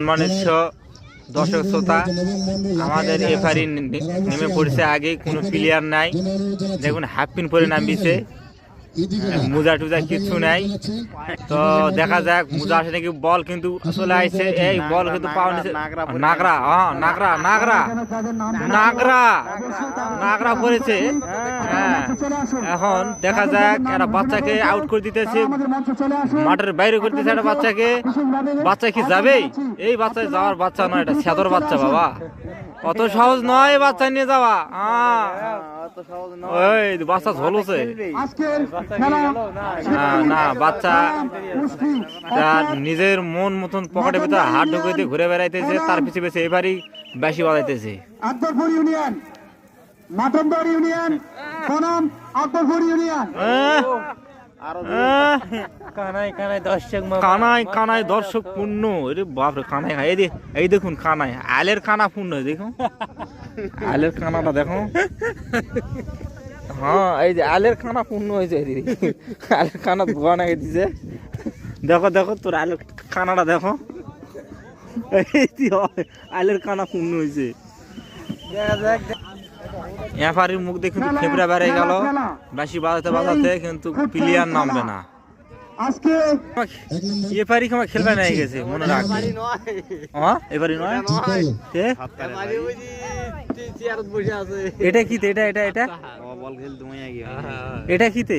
সম্মানিত দর্শক শ্রোতা, আমাদের এফআরই নেমে পড়ছে, আগে কোনো প্লেয়ার নাই। দেখুন হাফ পিন পরে নামিয়েছে, মোজা টুজা কিচ্ছু নাই। তো দেখা যাক মোজা আসে নাকি। বল কিন্তু চলে আসছে, এই বল কিন্তু পাওয়া নিচ্ছে নাগরা। নাগরা নাগরা নাগরা নাগরা পড়েছে। হ্যাঁ, এখন দেখা যাক একটা বাচ্চাকে আউট করে দিতেছে, মাঠের বাইরে করতেছে একটা বাচ্চাকে। বাচ্চা কি যাবে? এই বাচ্চা যাওয়ার বাচ্চা নয়, এটা সেদর বাচ্চা বাবা। অত সহজ নয় বাচ্চা নিয়ে যাওয়া। ওই বাচ্চা ঝলছে না, বাচ্চা তার নিজের মন মতন পকেটের ভিতরে হাত ঢুকাইতে ঘুরে বেড়াইতেছে, তার পিছিয়ে পিছিয়ে এবারই বেশি বাজাইতেছে। কানায় দর্শক পূর্ণ। বাপরে কানায় খাই, এই দেখুন কানায় আলের কানা পূর্ণ। দেখুন আলের কানাটা দেখো। হ্যাঁ, এই যে আলের খানা পূর্ণ হয়েছে, আলের খানা ধোয়া নাকি দিছে। দেখো দেখো তোর আলের খানাটা দেখো, আলের খানা পূর্ণ হয়েছে। এফআরির মুখ দেখুন ফেবরা বেড়ে গেল, বেশি বাজাতে বাজাতে, কিন্তু প্লেয়ার নামবে না। এফআরি খেলা খেলবে না গেছে, মনে রাখ। এফআরি নয়, এটা কিতে? এটা এটা এটা এটা কিতে?